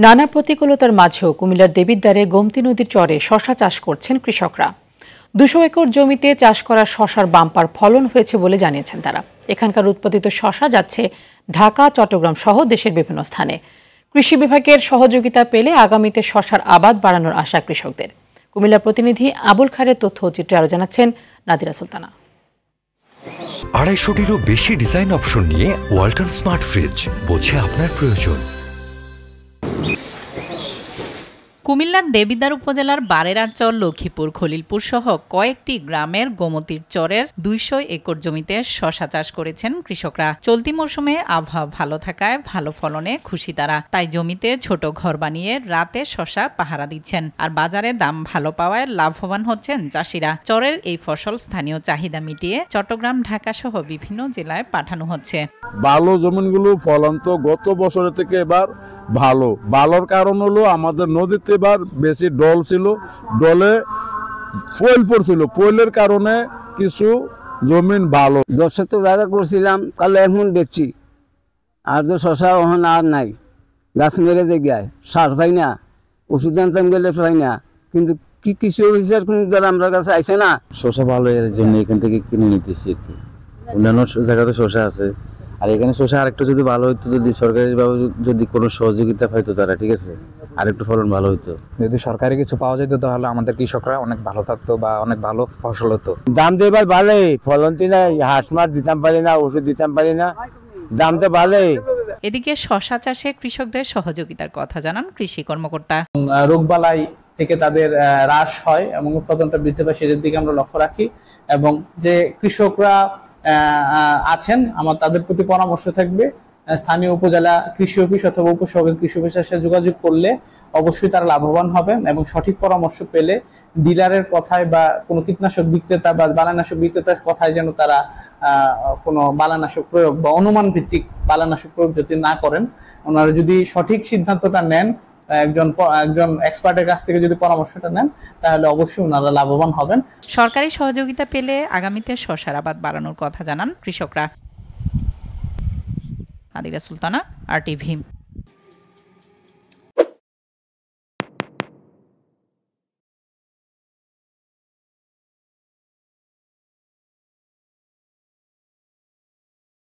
নানা প্রতিকূলতার মাঝেও কুমিল্লার দেবিদ্বারে গোমতী নদীর চরে শশা চাষ করছেন কৃষকরা। ২০০ একর জমিতে চাষ করা শশার বাম্পার ফলন হয়েছে বলে জানিয়েছেন তারা। এখানকার উৎপাদিত শশা যাচ্ছে ঢাকা, চট্টগ্রাম সহ দেশের বিভিন্ন স্থানে। কৃষি বিভাগের সহযোগিতা পেলে আগামীতে শশার আবাদ বাড়ানোর আশা কৃষকদের। কুমিল্লা প্রতিনিধি আবুল খায়ের তথ্য চিত্রে আরো জানাচ্ছেন নাদিরা সুলতানা। ২৫০টিরও বেশি ডিজাইন অপশন নিয়ে ওয়ালটন স্মার্ট ফ্রিজ, বোঝে আপনার প্রয়োজন। কুমিল্লার দেবিদ্বার উপজেলার বারেরাচর, লক্ষ্মীপুর, খলিলপুর সহ কয়েকটি গ্রামের গোমতীর চরের ২০০ একর জমিতে শশা চাষ করেছেন কৃষকরা। চলতি মৌসুমে আবহাওয়া ভালো থাকায় ভালো ফলনে খুশি তারা। তাই জমিতে ছোট ঘর বানিয়ে রাতে শশা পাহারা দিচ্ছেন। আর বাজারে দাম ভালো পাওয়ায় লাভবান হচ্ছেন চাষিরা। চরের এই ফসল স্থানীয় চাহিদা মিটিয়ে চট্টগ্রাম, ঢাকা সহ বিভিন্ন জেলায় পাঠানো হচ্ছে। ভালো জমিনগুলো ফলন তো গত বছরের থেকে এবার ভালোর কারণ হলো আমাদের নদীতে এবার বেশি ডল ছিল, ডলে পয়েল পড়ছিল, পয়েলের কারণে কিছু জমিন ভালো। ১০ শতক জায়গা করছিলাম, তাহলে এখন বেচছি। আর তো শশা ওখানে আর নাই, গাছ মেরে যে গায়, সার পাই না, ওষুধ আনতাম গেলে পাই না। কিন্তু কি কৃষি অফিসার কোনো আমরা কাছে আইসে না। শশা ভালো এর জন্য এখান থেকে কিনে নিতেছি আর কি। অন্যান্য জায়গাতে শশা আছে, আর এখানে শশা আরেকটু যদি ভালো হইতো, যদি সরকারি ভাবে যদি কোনো সহযোগিতা পাইতো তারা, ঠিক আছে, আরেকটু ফলন ভালো হইতো। যদি সরকারি কিছু পাওয়া যেত তাহলে আমাদের কৃষকরা অনেক ভালো থাকতো বা অনেক ভালো ফসল হতো। দাম তো এবার ভালোই, ফলন তো নাই, হাঁস মাছ দিতাম পারি না, ওষুধ দিতাম পারি না, দাম তো ভালোই। এদিকে শশা চাষে কৃষকদের সহযোগিতার কথা জানান কৃষি কর্মকর্তা। রোগবালাই থেকে তাদের হ্রাস হয় এবং উৎপাদনটা বৃদ্ধি পায়, সেটার দিকে আমরা লক্ষ্য রাখি। এবং যে কৃষকরা আছেন, আমার তাদের প্রতি পরামর্শ থাকবে, স্থানীয় উপজেলা কৃষি অফিস অথবা উপসহকারী কৃষি অফিসের সাথে যোগাযোগ করলে অবশ্যই তারা লাভবান হবেন। এবং সঠিক পরামর্শ পেলে ডিলারের কথায় বা কোনো কীটনাশক বিক্রেতা বা বালানাশক বিক্রেতার কথায় যেন তারা কোনো বালানাশক প্রয়োগ বা অনুমান ভিত্তিক বালানাশক প্রয়োগ যদি না করেন, ওনারা যদি সঠিক সিদ্ধান্তটা নেন, একজন এক্সপার্টের কাছ থেকে যদি পরামর্শটা নেন, তাহলে অবশ্যই ওনারা লাভবান হবেন। সরকারি সহযোগিতা পেলে আগামীতে শশার আবাদ বাড়ানোর কথা জানান কৃষকরা। নাদিরা সুলতানা, RTV।